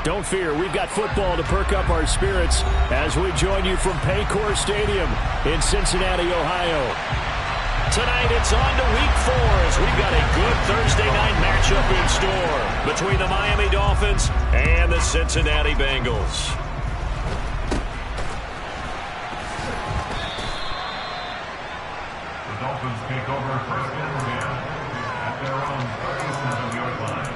Don't fear, we've got football to perk up our spirits as we join you from Paycor Stadium in Cincinnati, Ohio. Tonight, it's on to Week 4 as we've got a good Thursday night matchup in store between the Miami Dolphins and the Cincinnati Bengals. The Dolphins take over first and 10 at their own 37-yard line.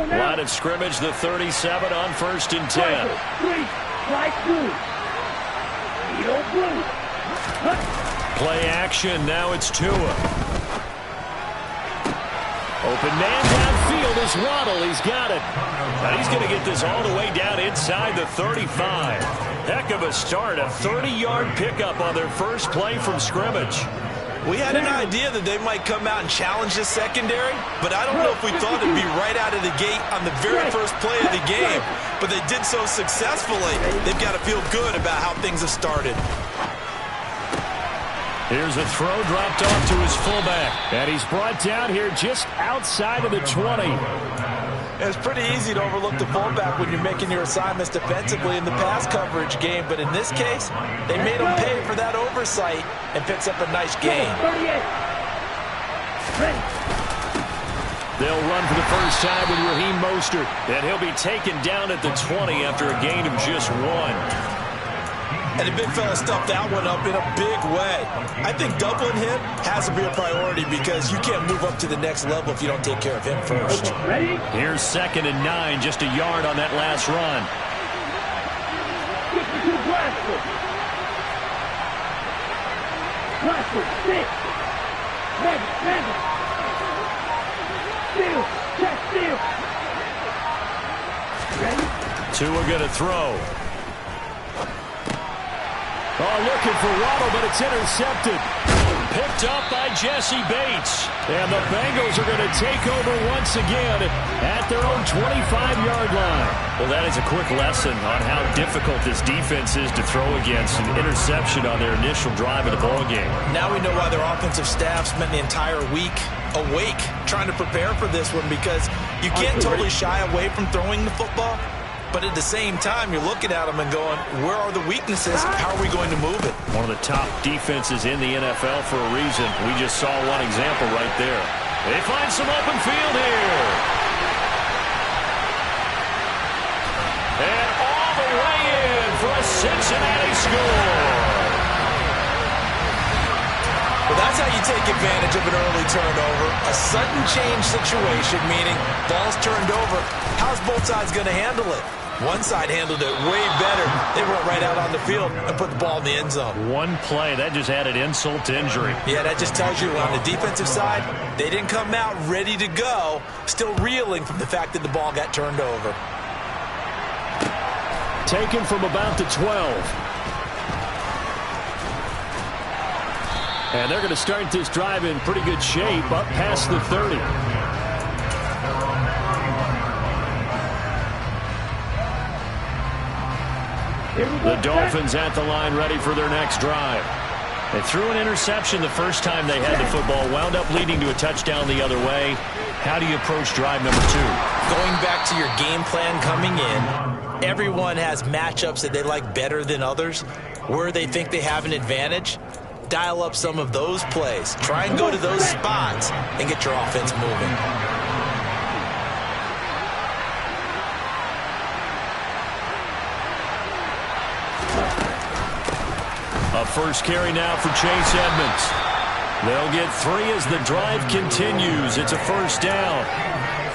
Line of scrimmage, the 37 on first and 10. Play action, now it's Tua. Open man downfield is Waddle, he's got it. And he's going to get this all the way down inside the 35. Heck of a start, a 30-yard pickup on their first play from scrimmage. We had an idea that they might come out and challenge this secondary, but I don't know if we thought it'd be right out of the gate on the very first play of the game. But they did so successfully, they've got to feel good about how things have started. Here's a throw dropped off to his fullback, and he's brought down here just outside of the 20. It's pretty easy to overlook the fullback when you're making your assignments defensively in the pass coverage game, but in this case, they made him pay for that oversight and picks up a nice gain. They'll run for the first time with Raheem Mostert, and he'll be taken down at the 20 after a gain of just 1. And the big fella stuffed that one up in a big way. I think doubling him has to be a priority because you can't move up to the next level if you don't take care of him first. Here's 2nd and 9, just a yard on that last run. Tua gonna throw. Oh, looking for Waddle, but it's intercepted. Picked up by Jesse Bates. And the Bengals are going to take over once again at their own 25-yard line. Well, that is a quick lesson on how difficult this defense is to throw against. An interception on their initial drive of the ballgame. Now we know why their offensive staff spent the entire week awake trying to prepare for this one, because you can't totally shy away from throwing the football. But at the same time, you're looking at them and going, where are the weaknesses? How are we going to move it? One of the top defenses in the NFL for a reason. We just saw one example right there. They find some open field here. And all the way in for a Cincinnati score. Well, that's how you take advantage of an early turnover. A sudden change situation, meaning ball's turned over. How's both sides going to handle it? One side handled it way better. They went right out on the field and put the ball in the end zone. One play, that just added insult to injury. Yeah, that just tells you on the defensive side, they didn't come out ready to go, still reeling from the fact that the ball got turned over. Taken from about the 12. And they're going to start this drive in pretty good shape up past the 30. The Dolphins at the line ready for their next drive. They threw an interception the first time they had the football, wound up leading to a touchdown the other way. How do you approach drive number 2? Going back to your game plan coming in, everyone has matchups that they like better than others. Where they think they have an advantage, dial up some of those plays. Try and go to those spots and get your offense moving. A first carry now for Chase Edmonds. They'll get 3 as the drive continues. It's a first down.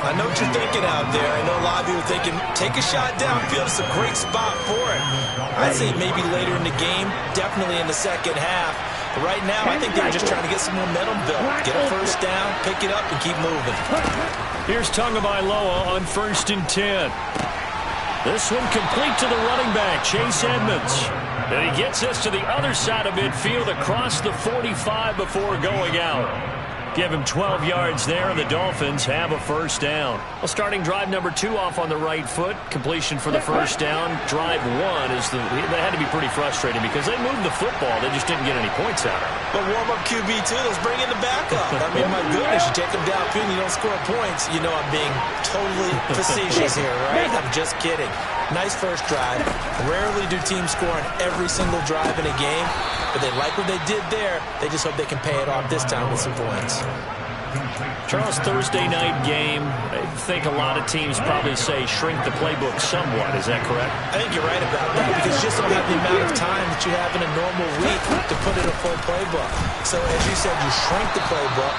I know what you're thinking out there. I know a lot of you are thinking, take a shot downfield. It's a great spot for it. I'd say maybe later in the game, definitely in the second half. But right now, I think they're just trying to get some momentum built. Get a first down, pick it up, and keep moving. Here's Tagovailoa on 1st and 10. This one complete to the running back, Chase Edmonds. And he gets us to the other side of midfield across the 45 before going out. Give him 12 yards there, and the Dolphins have a first down. Well, starting drive number 2 off on the right foot. Completion for the first down. Drive 1 is they had to be pretty frustrating because they moved the football. They just didn't get any points out of it. But warm-up QB, too. Let's bring in the backup. I mean, my goodness, you take them downfield and you don't score points. You know I'm being totally facetious here, right? I'm just kidding. Nice first drive. Rarely do teams score on every single drive in a game, but they like what they did there. They just hope they can pay it off this time with some points. Charles, Thursday night game, I think a lot of teams probably say shrink the playbook somewhat. Is that correct? I think you're right about that because you just don't have the amount of time that you have in a normal week to put in a full playbook. So as you said, you shrink the playbook,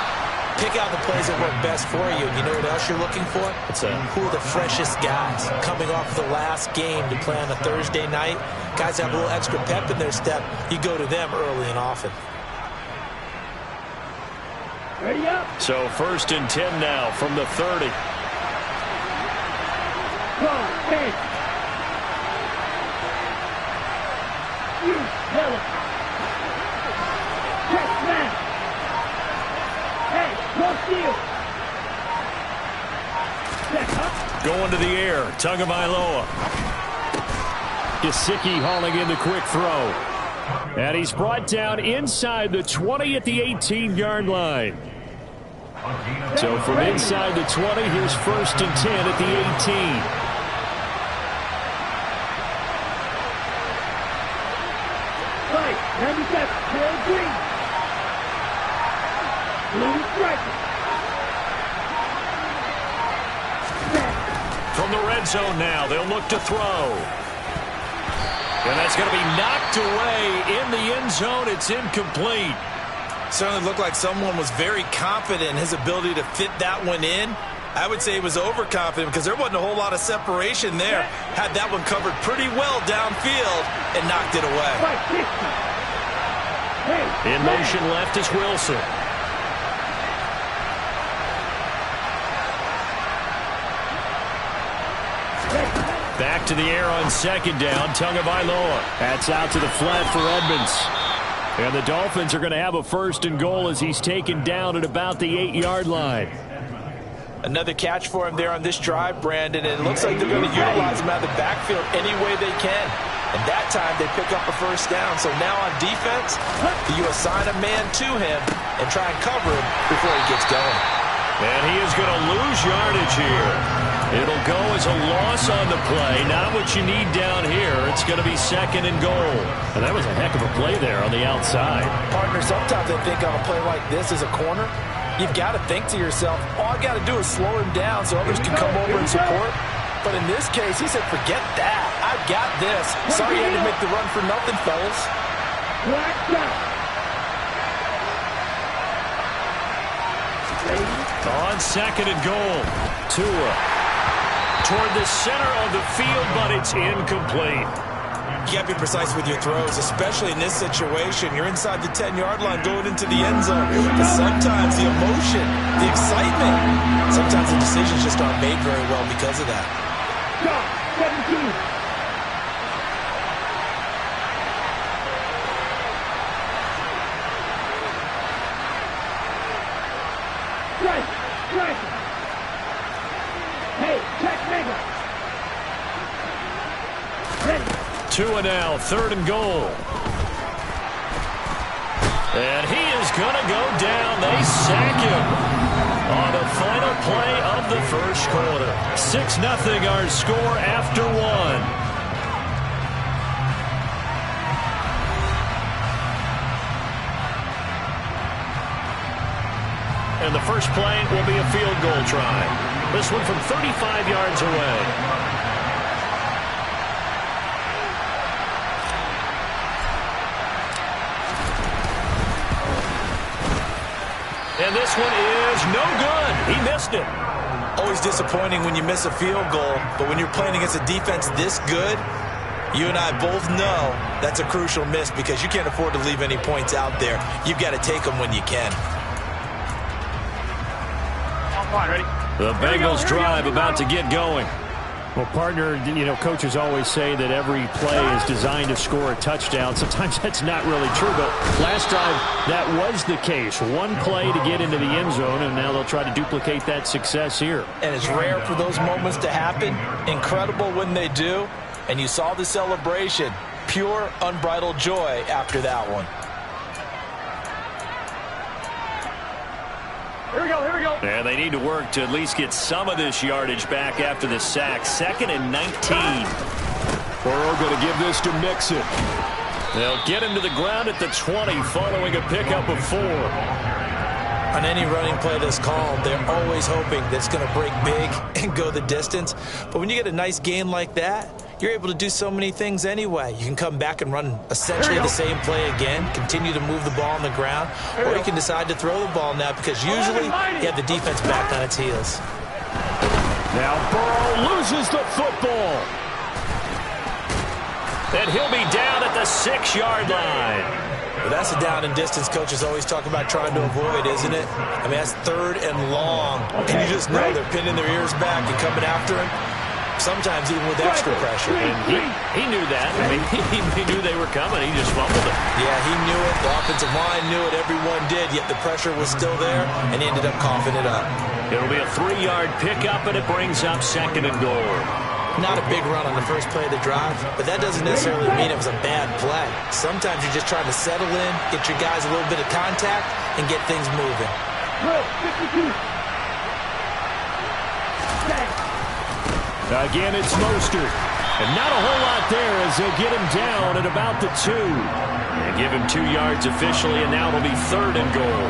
pick out the plays that work best for you. You know what else you're looking for? Who are the freshest guys coming off the last game to play on a Thursday night? Guys have a little extra pep in their step. You go to them early and often. Ready up. So 1st and 10 now from the 30. Hey. You tell him. Check snap. Hey, cross field. Going to the air. Tagovailoa. Gesicki hauling in the quick throw. And he's brought down inside the 20 at the 18-yard line. So from inside the 20, here's 1st and 10 at the 18. Right, 97, Terry Green. Blue striker. From the red zone now, they'll look to throw. And that's going to be knocked away in the end zone. It's incomplete. Certainly looked like someone was very confident in his ability to fit that one in. I would say he was overconfident because there wasn't a whole lot of separation there. Had that one covered pretty well downfield and knocked it away. In motion left is Wilson. Back to the air on 2nd down. Tagovailoa. That's out to the flat for Edmonds. And the Dolphins are going to have a 1st and goal as he's taken down at about the 8-yard line. Another catch for him there on this drive, Brandon. And it looks like they're going to utilize him out of the backfield any way they can. And that time they pick up a 1st down. So now on defense, you assign a man to him and try and cover him before he gets going. And he is going to lose yardage here. It'll go as a loss on the play. Not what you need down here. It's going to be 2nd and goal. And that was a heck of a play there on the outside. Partner, sometimes I think on a play like this as a corner, you've got to think to yourself, all I got to do is slow him down so others can come over and support. But in this case, he said, forget that. I've got this. Sorry you had to make the run for nothing, fellas. On 2nd and goal, Tua toward the center of the field, but it's incomplete. You got to be precise with your throws, especially in this situation. You're inside the 10-yard line going into the end zone. But sometimes the emotion, the excitement, sometimes the decisions just aren't made very well because of that. 17. Hey, check Mega. Tua now, 3rd and goal. And he is going to go down. They sack him on the final play of the 1st quarter. 6-0 our score after 1. And the first play will be a field goal try. This one from 35 yards away. And this one is no good. He missed it. Always disappointing when you miss a field goal, but when you're playing against a defense this good, you and I both know that's a crucial miss because you can't afford to leave any points out there. You've got to take them when you can. The Bengals drive about to get going. Well, partner, you know, coaches always say that every play is designed to score a touchdown. Sometimes that's not really true, but last time that was the case. One play to get into the end zone, and now they'll try to duplicate that success here. And it's rare for those moments to happen. Incredible when they do. And you saw the celebration. Pure, unbridled joy after that one. Here we go, here we go. And they need to work to at least get some of this yardage back after the sack. 2nd and 19. Burrow going to give this to Mixon. They'll get him to the ground at the 20 following a pickup of 4. On any running play that's called, they're always hoping that it's going to break big and go the distance. But when you get a nice gain like that, you're able to do so many things anyway. You can come back and run essentially the same play again, continue to move the ball on the ground, or you can decide to throw the ball now because usually you have the defense back on its heels. Now Burrow loses the football. And he'll be down at the 6-yard line. Well, that's a down and distance coaches always talk about trying to avoid, isn't it? I mean, that's 3rd and long. And you just know they're pinning their ears back and coming after him. Sometimes even with extra pressure. And he knew that. I mean, he knew they were coming. He just fumbled it. Yeah, he knew it. The offensive line knew it. Everyone did. Yet the pressure was still there, and he ended up coughing it up. It'll be a 3-yard pickup, and it brings up 2nd and goal. Not a big run on the first play of the drive, but that doesn't necessarily mean it was a bad play. Sometimes you're just trying to settle in, get your guys a little bit of contact, and get things moving. 52. Again, it's Mostert. And not a whole lot there as they'll get him down at about the 2. They give him 2 yards officially, and now it'll be 3rd and goal.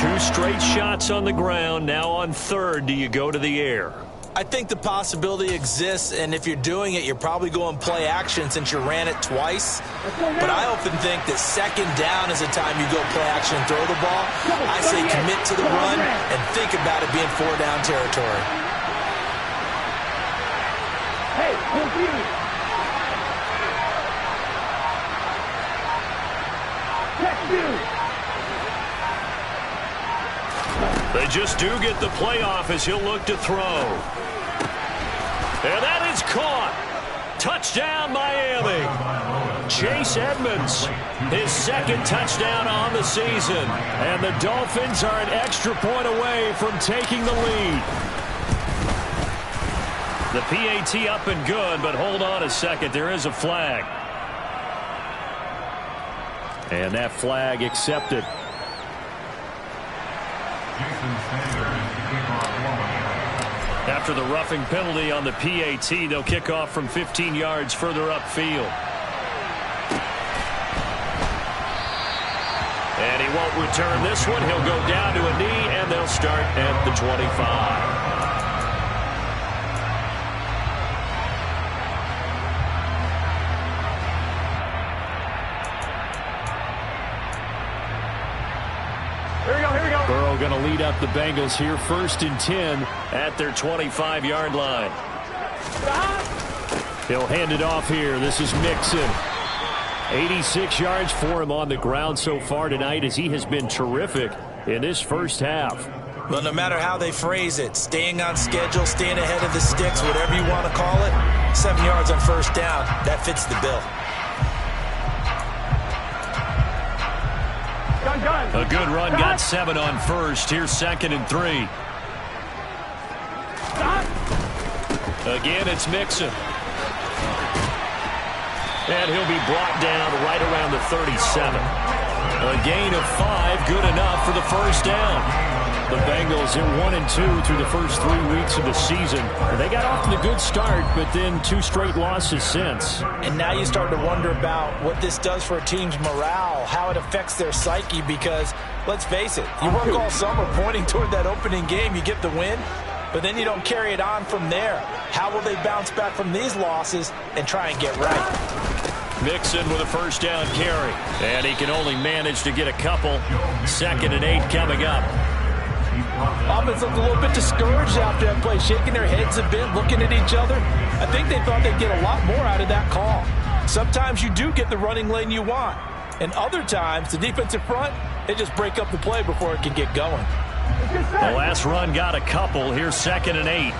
2 straight shots on the ground. Now on 3rd, do you go to the air? I think the possibility exists, and if you're doing it, you're probably going play action since you ran it twice. But I often think that 2nd down is the time you go play action and throw the ball. I say commit to the run and think about it being 4-down territory. Hey, confused. Check you. They just do get the play off as he'll look to throw. And that is caught. Touchdown, Miami. Chase Edmonds, his 2nd touchdown on the season. And the Dolphins are an extra point away from taking the lead. The PAT up and good, but hold on a second. There is a flag. And that flag accepted. After the roughing penalty on the PAT, they'll kick off from 15 yards further upfield. And he won't return this one. He'll go down to a knee, and they'll start at the 25. Burrow going to lead up the Bengals here, 1st and 10 at their 25-yard line. He'll hand it off here. This is Mixon. 86 yards for him on the ground so far tonight as he has been terrific in this first half. Well, no matter how they phrase it, staying on schedule, staying ahead of the sticks, whatever you want to call it, 7 yards on 1st down, that fits the bill. A good run, got 7 on 1st. Here's 2nd and 3. Again, it's Mixon. And he'll be brought down right around the 37. A gain of 5, good enough for the 1st down. The Bengals are 1-2 through the first 3 weeks of the season. They got off to a good start, but then 2 straight losses since. And now you start to wonder about what this does for a team's morale, how it affects their psyche, because, let's face it, you work all summer pointing toward that opening game, you get the win, but then you don't carry it on from there. How will they bounce back from these losses and try and get right? Mixon with a 1st down carry. And he can only manage to get a couple. 2nd and 8 coming up. Offense looked a little bit discouraged after that play, shaking their heads a bit, looking at each other. I think they thought they'd get a lot more out of that call. Sometimes you do get the running lane you want. And other times, the defensive front, they just break up the play before it can get going. The last run got a couple. Here's 2nd and 8.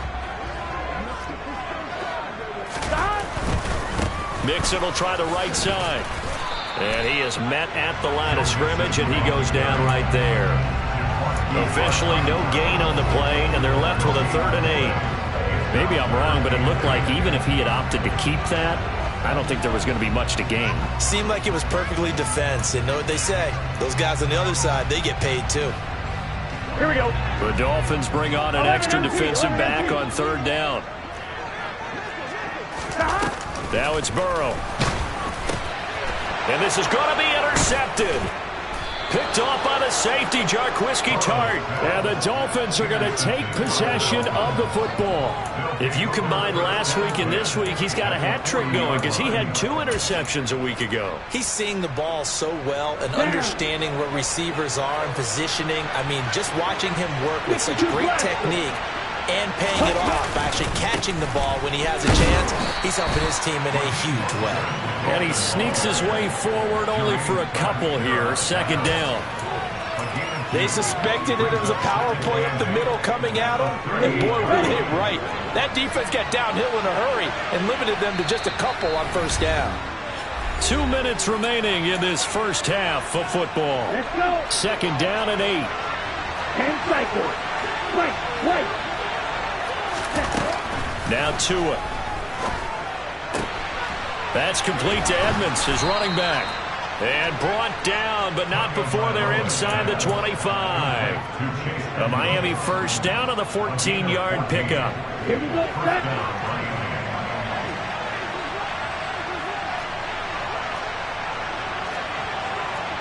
Mixon will try the right side. And he is met at the line of scrimmage, and he goes down right there. Officially no gain on the play, and they're left with a 3rd and 8. Maybe I'm wrong, but it looked like even if he had opted to keep that, I don't think there was going to be much to gain. Seemed like it was perfectly defense. And know what they say? Those guys on the other side, they get paid too. Here we go. The Dolphins bring on an extra defensive back on 3rd down. Now it's Burrow. And this is going to be intercepted. Picked off by the safety, Jarquiski Tart. And the Dolphins are going to take possession of the football. If you combine last week and this week, he's got a hat trick going because he had 2 interceptions a week ago. He's seeing the ball so well and understanding where receivers are and positioning. I mean, just watching him work with such great technique and paying it off, actually catching the ball when he has a chance, he's helping his team in a huge way. And he sneaks his way forward only for a couple here. 2nd down. They suspected it was a power play up the middle coming at him, and boy, we hit right. That defense got downhill in a hurry and limited them to just a couple on 1st down. 2 minutes remaining in this first half of football. Let's go. 2nd down and 8. And cycle. Right. Now Tua. That's complete to Edmonds, his running back. And brought down, but not before they're inside the 25. A Miami 1st down on the 14-yard pickup. Here we go. Set.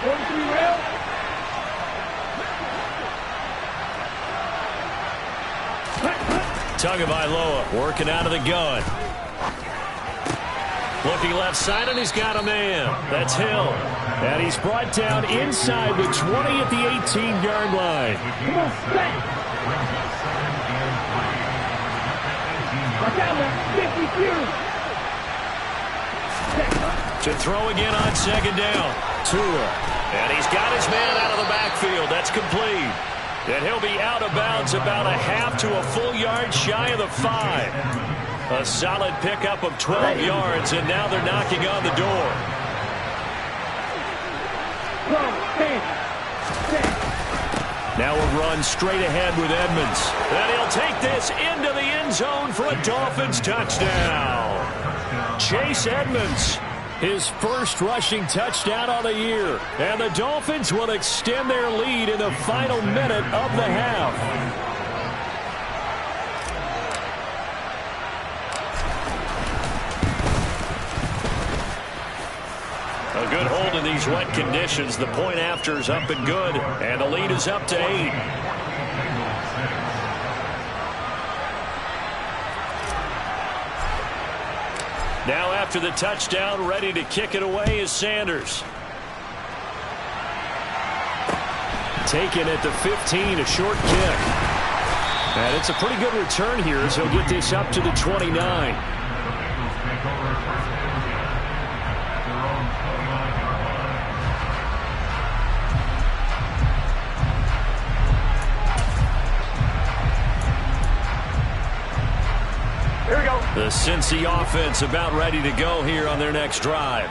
Going to be rail. Tagovailoa working out of the gun. Looking left side, and he's got a man. That's Hill. And he's brought down inside the 20 at the 18-yard line. Come on, set. Watch out, man. 52. To throw again on 2nd down. Tua. And he's got his man out of the backfield. That's complete. And he'll be out of bounds about a half to a full yard shy of the 5. A solid pickup of 12 yards, and now they're knocking on the door. Now a run straight ahead with Edmonds. And he'll take this into the end zone for a Dolphins touchdown. Chase Edmonds, his first rushing touchdown of the year. And the Dolphins will extend their lead in the final minute of the half. A good hold in these wet conditions. The point after is up and good, and the lead is up to 8. Now after the touchdown, ready to kick it away is Sanders. Taken at the 15, a short kick. And it's a pretty good return here as he'll get this up to the 29. The Cincy offense about ready to go here on their next drive.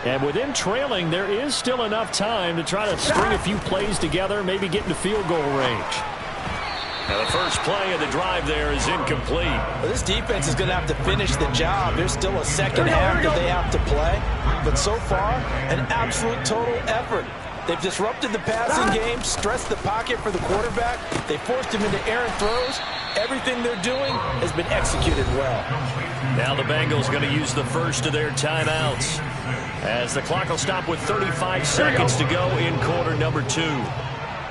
And with them trailing, there is still enough time to try to string a few plays together, maybe get into field goal range. Now the first play of the drive there is incomplete. Well, this defense is going to have to finish the job. There's still a second half that they have to play. But so far, an absolute total effort. They've disrupted the passing game, stressed the pocket for the quarterback. They forced him into errant throws. Everything they're doing has been executed well. Now the Bengals going to use the first of their timeouts, as the clock will stop with 35 seconds to go in quarter number 2.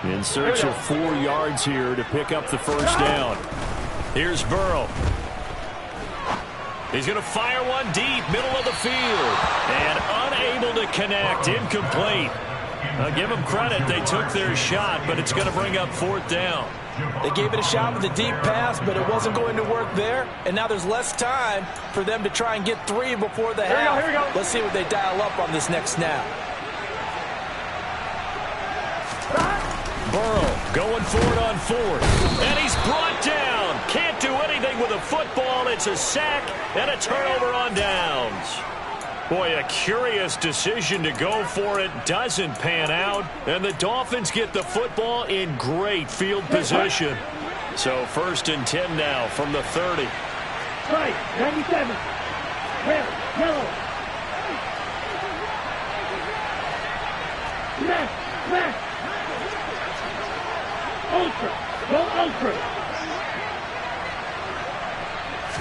In search of 4 yards here to pick up the first down. Here's Burrow. He's going to fire one deep, middle of the field, and unable to connect, incomplete. I'll give them credit. They took their shot, but it's going to bring up 4th down. They gave it a shot with a deep pass, but it wasn't going to work there. And now there's less time for them to try and get 3 before the half. Here we go. Let's see what they dial up on this next snap. Burrow going forward on 4th. And he's brought down. Can't do anything with a football. It's a sack and a turnover on downs. Boy, a curious decision to go for it. Doesn't pan out. And the Dolphins get the football in great field position. So 1st and 10 now from the 30. Right, 97. Red, yellow. Left, left. Ultra, go ultra.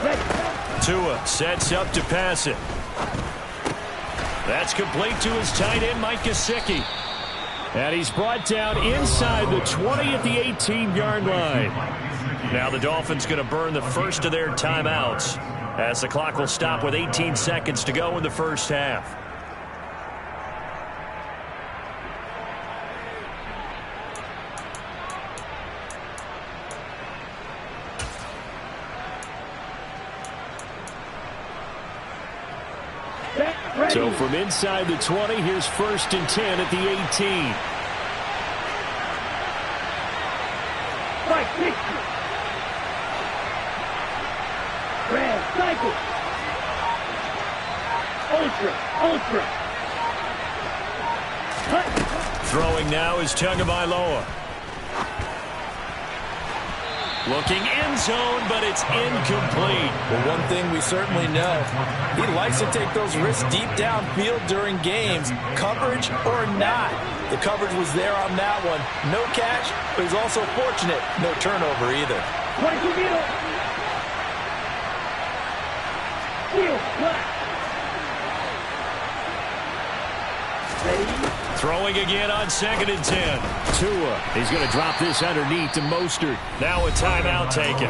Right. Tua sets up to pass it. That's complete to his tight end, Mike Gesicki. And he's brought down inside the 20 at the 18-yard line. Now the Dolphins going to burn the first of their timeouts as the clock will stop with 18 seconds to go in the first half. So from inside the 20, here's 1st and 10 at the 18. Right, 60. Red, cycle. Ultra. Cut. Throwing now is Tagovailoa. Looking end zone, but it's incomplete. Well, one thing we certainly know, he likes to take those risks deep downfield during games, coverage or not. The coverage was there on that one. No catch, but he's also fortunate. No turnover either. Throwing again on 2nd and 10. Tua, he's going to drop this underneath to Mostert. Now a timeout taken.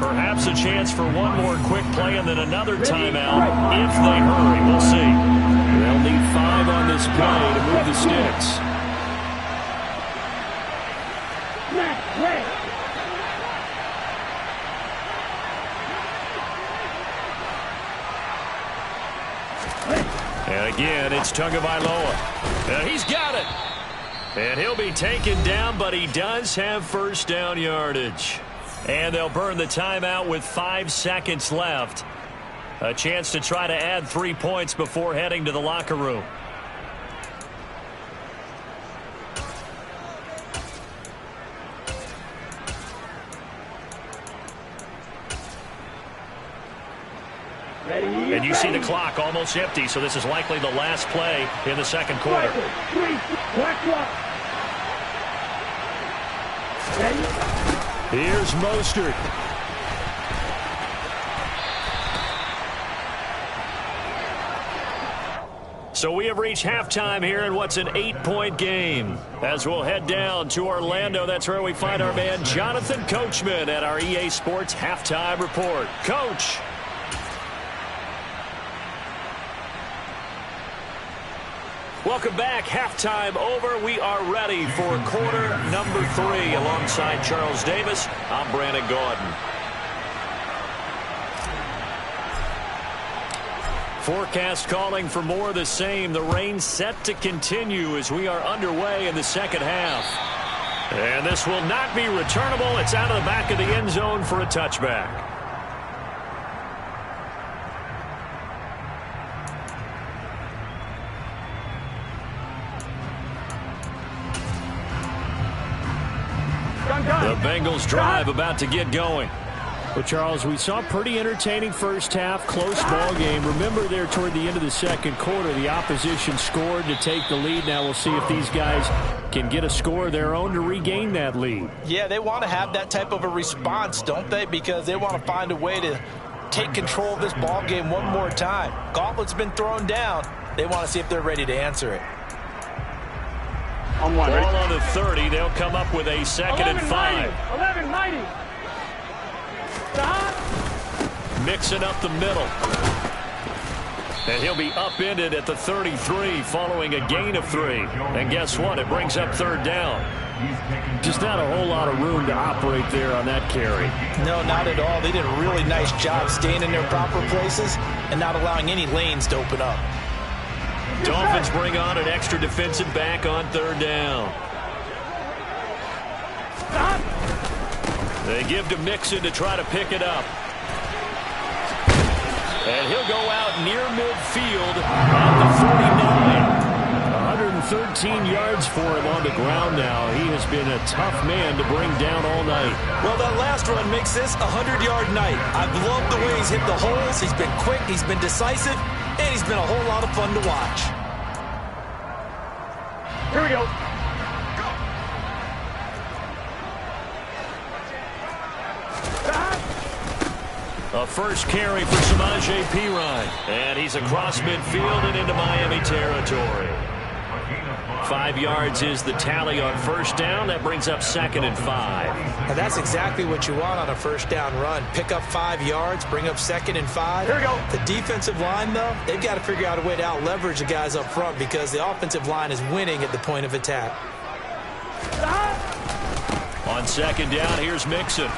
Perhaps a chance for one more quick play and then another timeout if they hurry. We'll see. They'll need 5 on this play to move the sticks. And again, it's Tagovailoa. And he's got it. And he'll be taken down, but he does have first down yardage. And they'll burn the timeout with 5 seconds left. A chance to try to add 3 points before heading to the locker room. And you see the clock almost empty, so this is likely the last play in the second quarter. Here's Mostert. So we have reached halftime here in what's an 8-point game. As we'll head down to Orlando, that's where we find our man Jonathan Coachman at our EA Sports Halftime Report. Coach. Welcome back. Halftime over. We are ready for quarter number 3. Alongside Charles Davis, I'm Brandon Gaudin. Forecast calling for more of the same. The rain set to continue as we are underway in the second half. And this will not be returnable. It's out of the back of the end zone for a touchback. The Bengals drive about to get going. Well, Charles, we saw a pretty entertaining first half, close ball game. Remember there toward the end of the second quarter, the opposition scored to take the lead. Now we'll see if these guys can get a score of their own to regain that lead. Yeah, they want to have that type of a response, don't they? Because they want to find a way to take control of this ball game one more time. Gauntlet's been thrown down. They want to see if they're ready to answer it. Ball on the 30. They'll come up with a 2nd and 5. 11-90. Mixing up the middle. And he'll be upended at the 33 following a gain of 3. And guess what? It brings up 3rd down. Just not a whole lot of room to operate there on that carry. No, not at all. They did a really nice job staying in their proper places and not allowing any lanes to open up. Dolphins bring on an extra defensive back on 3rd down. They give to Mixon to try to pick it up. And he'll go out near midfield at the 49. 113 yards for him on the ground now. He has been a tough man to bring down all night. Well, that last run makes this a 100-yard night. I've loved the way he's hit the holes. He's been quick, he's been decisive, and he's been a whole lot of fun to watch. Here we go. A first carry for Samaje Perine. And he's across midfield and into Miami territory. 5 yards is the tally on first down. That brings up 2nd and 5. And that's exactly what you want on a first down run. Pick up 5 yards, bring up 2nd and 5. Here we go. The defensive line, though, they've got to figure out a way to out-leverage the guys up front because the offensive line is winning at the point of attack. On 2nd down, here's Mixon.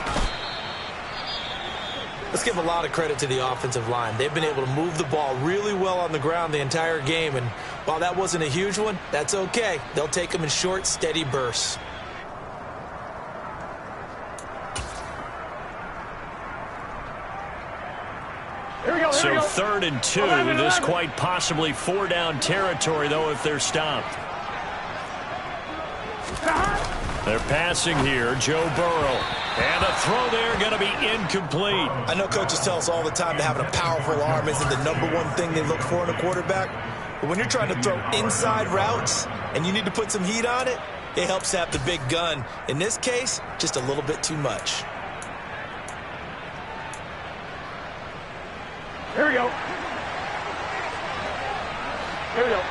Let's give a lot of credit to the offensive line. They've been able to move the ball really well on the ground the entire game, and while that wasn't a huge one, that's okay. They'll take them in short, steady bursts. Here we go. So 3rd and 2. This quite possibly 4-down territory, though, if they're stopped. They're passing here. Joe Burrow. And a throw there going to be incomplete. I know coaches tell us all the time that having a powerful arm isn't the #1 thing they look for in a quarterback. But when you're trying to throw inside routes and you need to put some heat on it, it helps to have the big gun. In this case, just a little bit too much. Here we go. Here we go.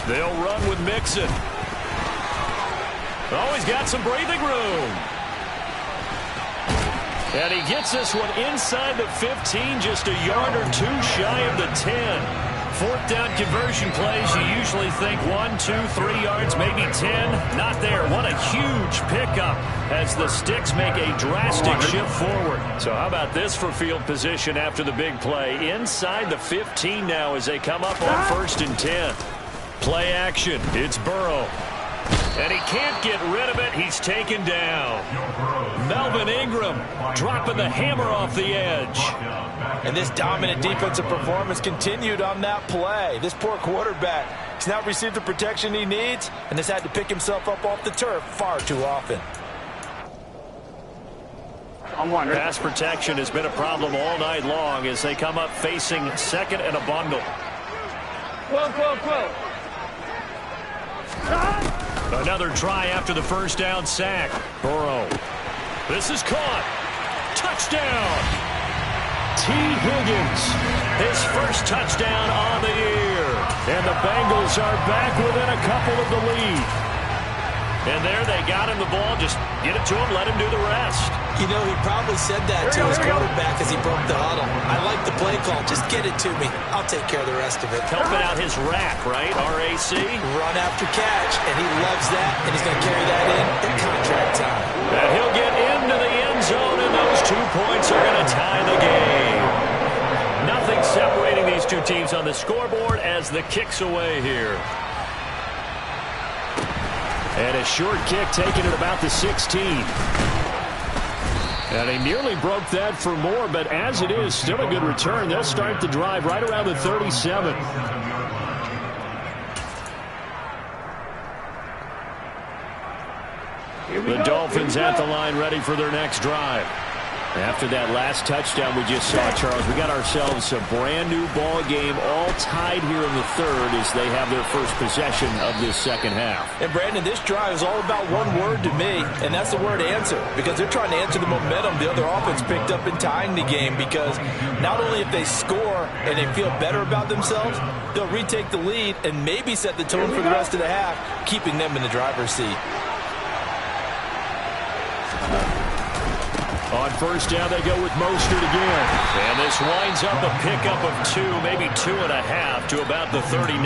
They'll run with Mixon. Oh, he's got some breathing room. And he gets this one inside the 15, just a yard or two shy of the 10. 4th down conversion plays, you usually think 1, 2, 3 yards, maybe 10. Not there. What a huge pickup as the Sticks make a drastic shift forward. So how about this for field position after the big play? Inside the 15 now as they come up on 1st and 10. Play action. It's Burrow. And he can't get rid of it. He's taken down. Melvin Ingram dropping the hammer off the edge. And this dominant defensive performance continued on that play. This poor quarterback has not received the protection he needs and has had to pick himself up off the turf far too often. Pass protection has been a problem all night long as they come up facing 2nd and a bundle. 12. Another try after the first down sack. Burrow. This is caught. Touchdown. T. Higgins. His first touchdown on the year. And the Bengals are back within a couple of the lead. And there they got him the ball. Just get it to him. Let him do the rest. You know, he probably said that to his quarterback as he broke the huddle. I like the play call. Just get it to me. I'll take care of the rest of it. Helping out his rack, right? RAC. Run after catch, and he loves that, and he's going to carry that in at contract time. And he'll get into the end zone, and those 2 points are going to tie the game. Nothing separating these two teams on the scoreboard as the kick's away here. And a short kick taken at about the 16. And he nearly broke that for more, but as it is, still a good return. They'll start the drive right around the 37. The Dolphins at the line ready for their next drive. After that last touchdown we just saw, Charles, we got ourselves a brand-new ball game all tied here in the 3rd as they have their first possession of this 2nd half. And, Brandon, this drive is all about one word to me, and that's the word answer, because they're trying to answer the momentum the other offense picked up in tying the game, because not only if they score and they feel better about themselves, they'll retake the lead and maybe set the tone for the rest of the half, keeping them in the driver's seat. On first down, they go with Mostert again. And this winds up a pickup of 2, maybe 2.5 to about the 39.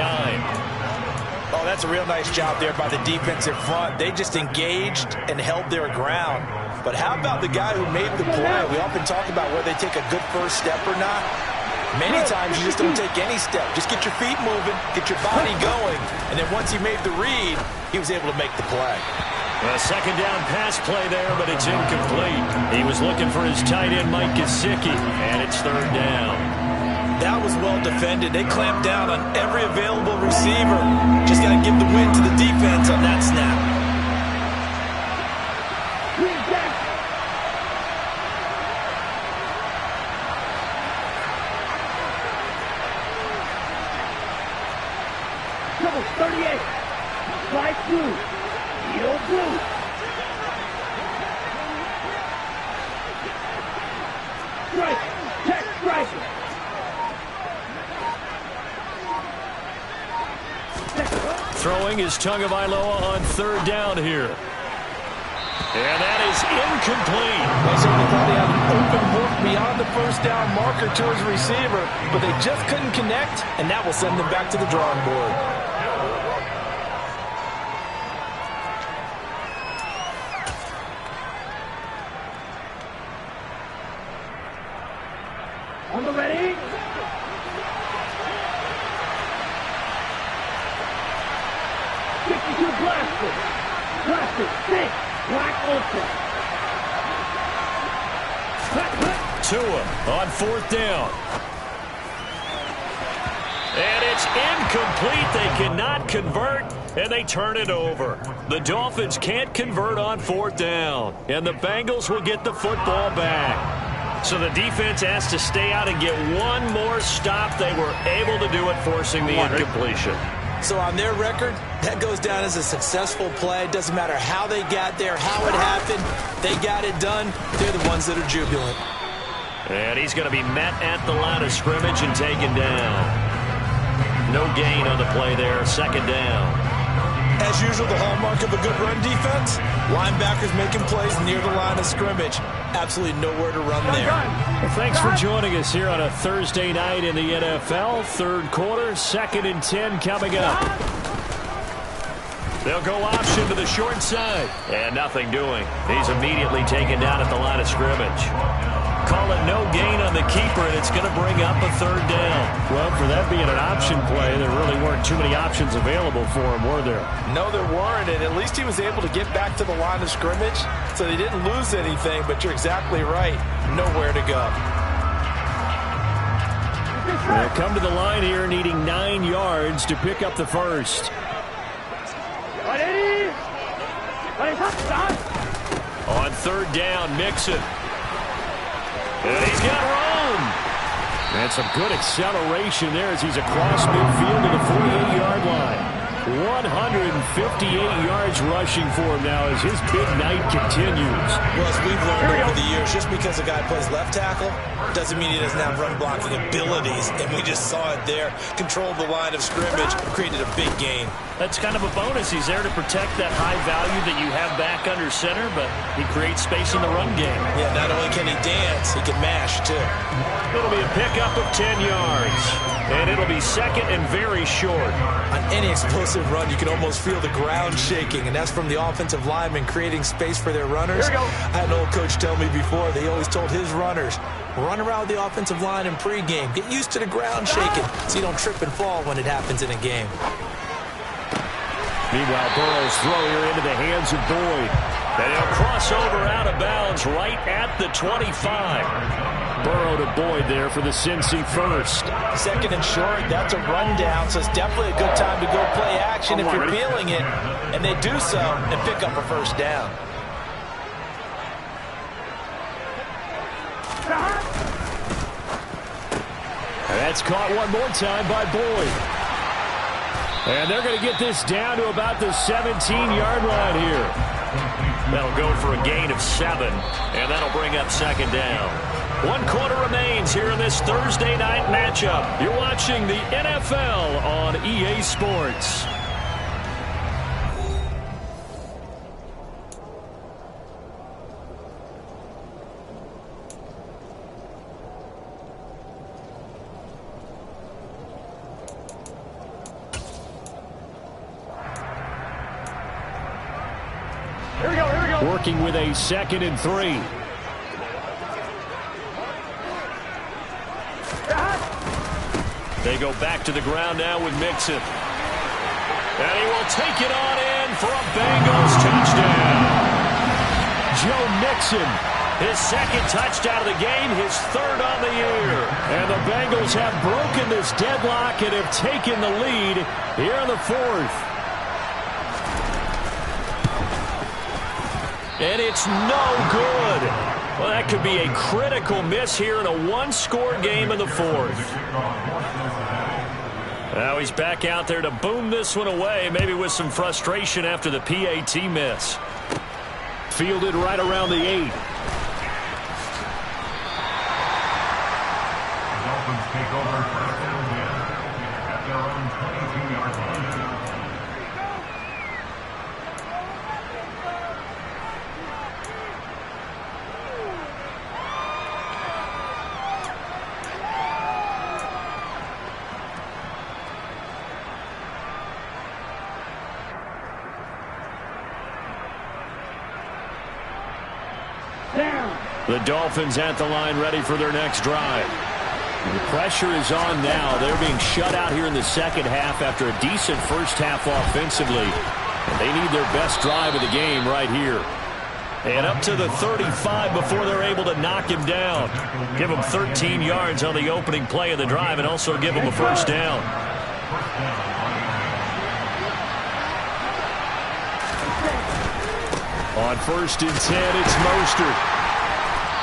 Oh, that's a real nice job there by the defensive front. They just engaged and held their ground. But how about the guy who made the play? We often talk about whether they take a good first step or not. Many times you just don't take any step. Just get your feet moving, get your body going, and then once he made the read, he was able to make the play. A second down pass play there, but it's incomplete. He was looking for his tight end, Mike Gesicki, and it's third down. That was well defended. They clamped down on every available receiver. Just got to give the win to the defense on that snap. Double 38. Slide blue. Yield blue. Strike. Check striker. Throwing is Tagovailoa on third down here. And that is incomplete. They certainly thought he had an open look beyond the first down marker to his receiver, but they just couldn't connect, and that will send them back to the drawing board. On the ready. Blaster, stick, black ultra. Tua on fourth down. And it's incomplete. They cannot convert, and they turn it over. The Dolphins can't convert on fourth down, and the Bengals will get the football back. So the defense has to stay out and get one more stop. They were able to do it, forcing the incompletion. So on their record, that goes down as a successful play. Doesn't matter how they got there, how it happened. They got it done. They're the ones that are jubilant. And he's going to be met at the line of scrimmage and taken down. No gain on the play there. Second down. As usual, the hallmark of a good run defense, linebackers making plays near the line of scrimmage. Absolutely nowhere to run there. Well, thanks for joining us here on a Thursday night in the NFL. Third quarter, 2nd and 10 coming up. They'll go option to the short side. And nothing doing. He's immediately taken down at the line of scrimmage. Call it no gain on the keeper, and it's going to bring up a third down. Well, for that being an option play, there really weren't too many options available for him, were there? No, there weren't, and at least he was able to get back to the line of scrimmage, so they didn't lose anything, but you're exactly right. Nowhere to go. They'll come to the line here needing 9 yards to pick up the first. On third down, Mixon. And he's got room. And some good acceleration there as he's across midfield to the 48-yard line. 158 yards rushing for him now as his big night continues. Well, as we've learned over the years, just because a guy plays left tackle doesn't mean he doesn't have run blocking abilities. And we just saw it there. Controlled the line of scrimmage, created a big gain. That's kind of a bonus. He's there to protect that high value that you have back under center, but he creates space in the run game. Yeah, not only can he dance, he can mash, too. It'll be a pickup of 10 yards. And it'll be second and very short. On any explosive run, you can almost feel the ground shaking, and that's from the offensive linemen creating space for their runners. Here we go. I had an old coach tell me before, they always told his runners, run around the offensive line in pregame. Get used to the ground shaking so you don't trip and fall when it happens in a game. Meanwhile, Burrow's throw here into the hands of Boyd. And he'll cross over out of bounds right at the 25. Burrow to Boyd there for the Cincy first. Second and short, that's a rundown, so it's definitely a good time to go play action if you're feeling it. And they do so and pick up a first down. And that's caught one more time by Boyd. And they're going to get this down to about the 17-yard line here. That'll go for a gain of 7, and that'll bring up second down. 1 quarter remains here in this Thursday night matchup. You're watching the NFL on EA Sports. Here we go, here we go. Working with a 2nd and 3. They go back to the ground now with Mixon. And he will take it on in. in for a Bengals touchdown. Joe Mixon, his second touchdown of the game, his third on the year. And the Bengals have broken this deadlock and have taken the lead here in the fourth. And it's no good. Well, that could be a critical miss here in a one-score game in the fourth. Now he's back out there to boom this one away, maybe with some frustration after the PAT miss. Fielded right around the 8. Dolphins take over first and 10 at their own 22-yard line. The Dolphins at the line ready for their next drive. The pressure is on now. They're being shut out here in the second half after a decent first half offensively. And they need their best drive of the game right here. And up to the 35 before they're able to knock him down. Give him 13 yards on the opening play of the drive and also give him a first down. On first and 10, it's Mostert.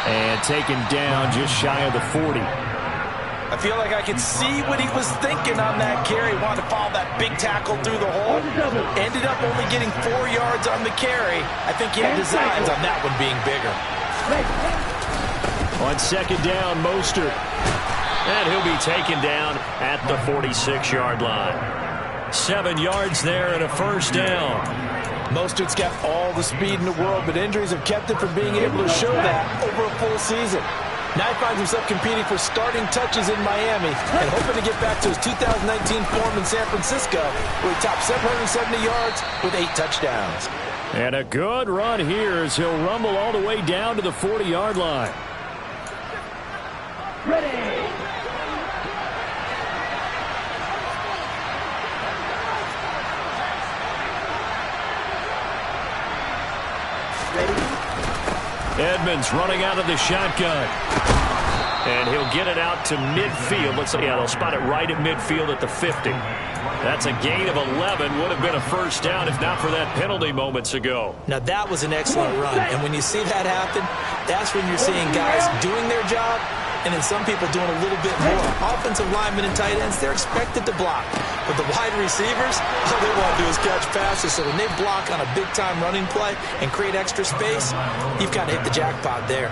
And taken down just shy of the 40. I feel like I could see what he was thinking on that carry. Wanted to follow that big tackle through the hole. Ended up only getting 4 yards on the carry. I think he had designs on that one being bigger. On second down, Mostert. And he'll be taken down at the 46-yard line. 7 yards there and a first down. Mostert's got all the speed in the world, but injuries have kept him from being able to show that over a full season. Now he finds himself competing for starting touches in Miami and hoping to get back to his 2019 form in San Francisco, where he topped 770 yards with 8 touchdowns. And a good run here as he'll rumble all the way down to the 40-yard line. Ready. Edmonds running out of the shotgun. And he'll get it out to midfield. They'll spot it right at midfield at the 50. That's a gain of 11. Would have been a first down if not for that penalty moments ago. Now that was an excellent run. And when you see that happen, that's when you're seeing guys doing their job and then some people doing a little bit more. Offensive linemen and tight ends, they're expected to block. But the wide receivers, all they want to do is catch passes. So when they block on a big-time running play and create extra space, you've got to hit the jackpot there.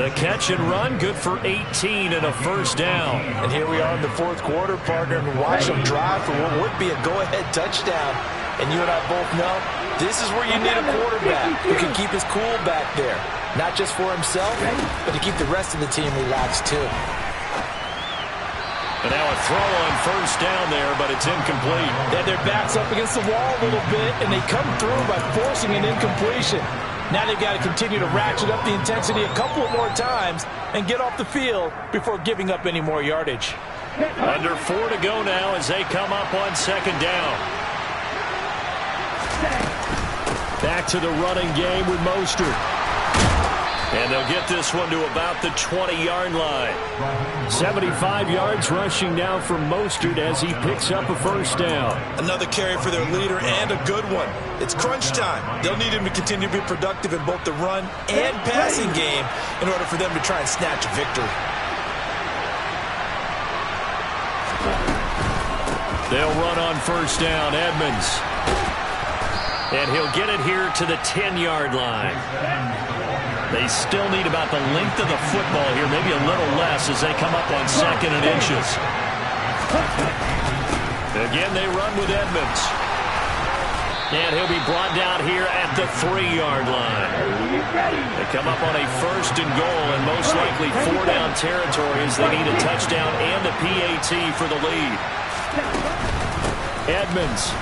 The catch and run, good for 18 and a first down. And here we are in the fourth quarter, partner, and watch them drive for what would be a go-ahead touchdown. And you and I both know this is where you need a quarterback who can keep his cool back there. Not just for himself, but to keep the rest of the team relaxed too. And now a throw on first down there, but it's incomplete. Then their back's up against the wall a little bit, and they come through by forcing an incompletion. Now they've got to continue to ratchet up the intensity a couple of more times and get off the field before giving up any more yardage. Under 4 to go now as they come up on second down. Back to the running game with Mostert. And they'll get this one to about the 20-yard line. 75 yards rushing now from Mostert as he picks up a first down. Another carry for their leader and a good one. It's crunch time. They'll need him to continue to be productive in both the run and passing game in order for them to try and snatch a victory. They'll run on first down, Edmonds. And he'll get it here to the 10-yard line. They still need about the length of the football here, maybe a little less as they come up on second and inches. Again, they run with Edmonds. And he'll be brought down here at the 3-yard line. They come up on a first and goal and most likely 4-down territory as they need a touchdown and a PAT for the lead. Edmonds.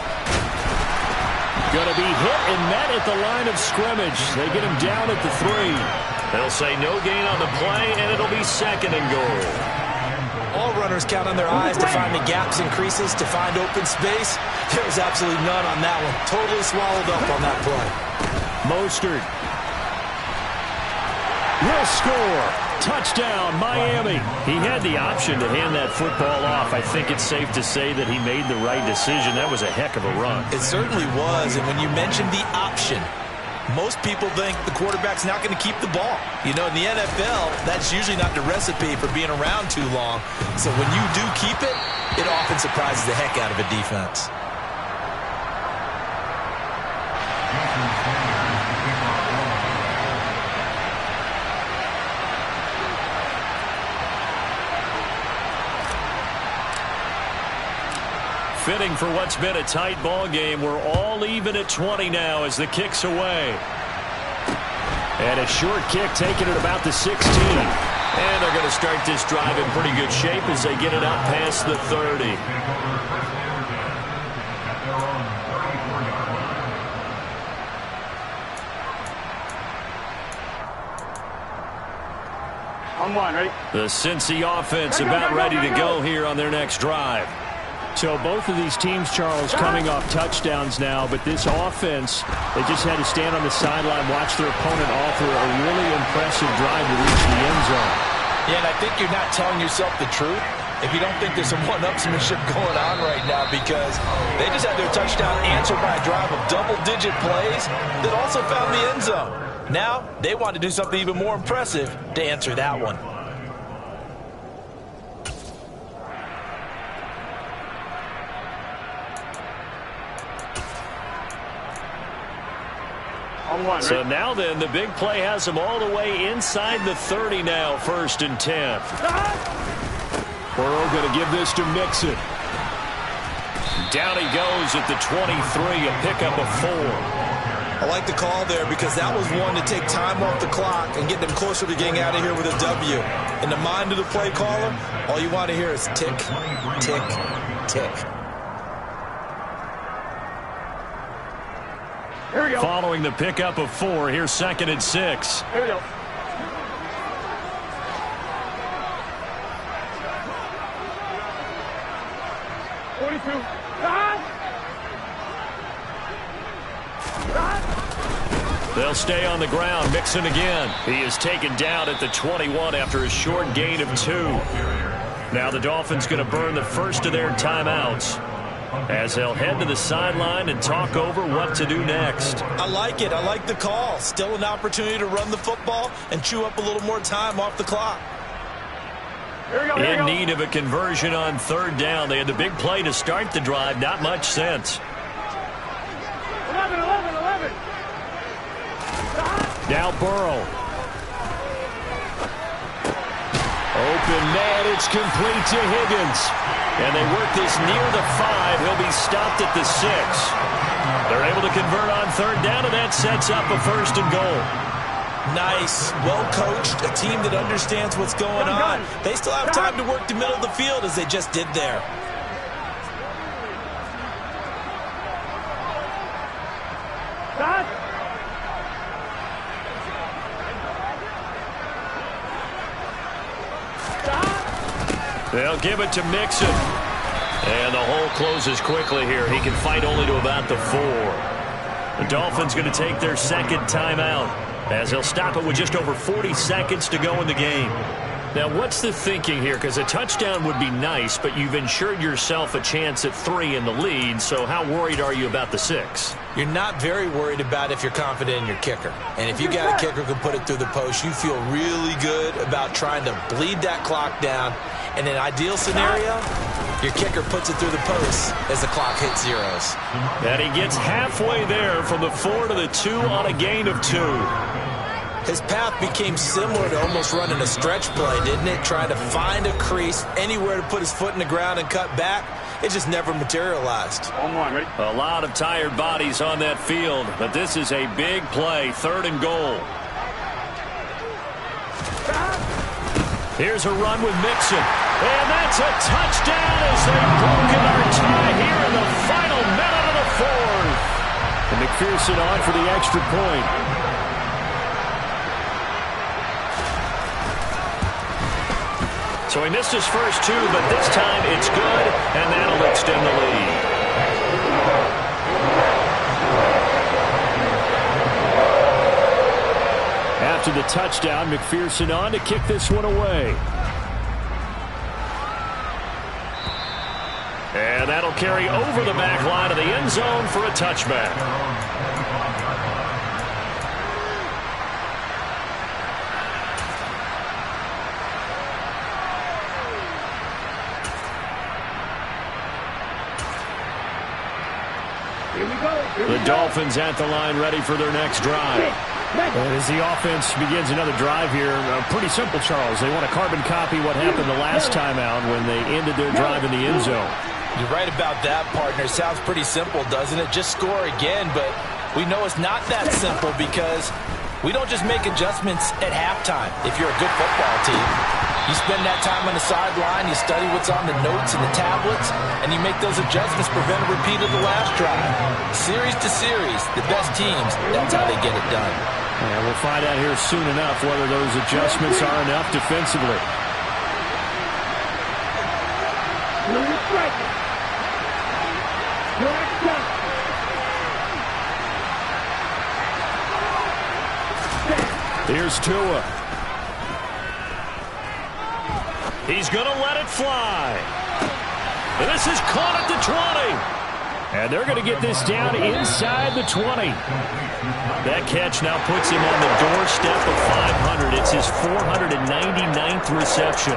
Going to be hit and met at the line of scrimmage. They get him down at the 3. They'll say no gain on the play, and it'll be second and goal. all runners count on their eyes to find the gaps and creases, to find open space. There was absolutely none on that one. Totally swallowed up on that play. Mostert will score. Touchdown, Miami. He had the option to hand that football off. I think it's safe to say that he made the right decision. That was a heck of a run. It certainly was, and when you mentioned the option, most people think the quarterback's not going to keep the ball. You know, in the NFL, that's usually not the recipe for being around too long. So when you do keep it, it often surprises the heck out of a defense. Fitting for what's been a tight ball game. We're all even at 20 now as the kick's away. And a short kick taken at about the 16. And they're going to start this drive in pretty good shape as they get it up past the 30. On one, ready? The Cincy offense about ready to go here on their next drive. So both of these teams, Charles, coming off touchdowns now, but this offense, they just had to stand on the sideline, watch their opponent offer a really impressive drive to reach the end zone. Yeah, and I think you're not telling yourself the truth if you don't think there's some one-upsmanship going on right now, because they just had their touchdown answered by a drive of double-digit plays that also found the end zone. Now, they want to do something even more impressive to answer that one. So now then, the big play has them all the way inside the 30 now, 1st and 10. Burrow going to give this to Mixon. Down he goes at the 23, a pickup of 4. I like the call there because that was one to take time off the clock and get them closer to getting out of here with a W. In the mind of the play caller, all you want to hear is tick, tick, tick. Here we go. Following the pickup of 4, here's 2nd and 6. Here we go. They'll stay on the ground. Mixon again. He is taken down at the 21 after a short gain of 2. Now the Dolphins going to burn the first of their timeouts as they'll head to the sideline and talk over what to do next. I like it. I like the call. Still an opportunity to run the football and chew up a little more time off the clock. In need of a conversion on 3rd down. They had the big play to start the drive. Not much sense. 11. Now Burrow. Open man, it's complete to Higgins. And they work this near the 5. He'll be stopped at the 6. They're able to convert on 3rd down, and that sets up a 1st and goal. Nice. Well coached. A team that understands what's going on. They still have time to work the middle of the field as they just did there. They'll give it to Mixon. And the hole closes quickly here. He can fight only to about the 4. The Dolphins going to take their 2nd timeout as they'll stop it with just over 40 seconds to go in the game. Now, what's the thinking here? Because a touchdown would be nice, but you've ensured yourself a chance at 3 in the lead, so how worried are you about the 6? You're not very worried about if you're confident in your kicker. And if you got a kicker who can put it through the post, you feel really good about trying to bleed that clock down. In an ideal scenario, your kicker puts it through the post as the clock hits zeros. And he gets halfway there from the 4 to the 2 on a gain of 2. His path became similar to almost running a stretch play, didn't it? Trying to find a crease, anywhere to put his foot in the ground and cut back. It just never materialized. Ready? A lot of tired bodies on that field, but this is a big play, 3rd and goal. Here's a run with Mixon. And that's a touchdown as they've broken our tie here in the final minute of the 4th. And McPherson on for the extra point. So he missed his first two, but this time it's good, and that'll extend the lead. After the touchdown, McPherson on to kick this one away. And that'll carry over the back line of the end zone for a touchback. Here we go. The Dolphins at the line, ready for their next drive. And as the offense begins another drive here, pretty simple, Charles. They want to carbon copy what happened the last time out when they ended their drive in the end zone. You're right about that, partner. Sounds pretty simple, doesn't it? Just score again, but we know it's not that simple because we don't just make adjustments at halftime if you're a good football team. You spend that time on the sideline, you study what's on the notes and the tablets, and you make those adjustments, prevent a repeat of the last drive. Series to series, the best teams, that's how they get it done. And we'll find out here soon enough whether those adjustments are enough defensively. Here's Tua. He's going to let it fly. And this is caught at the 20. And they're going to get this down inside the 20. That catch now puts him on the doorstep of 500. It's his 499th reception.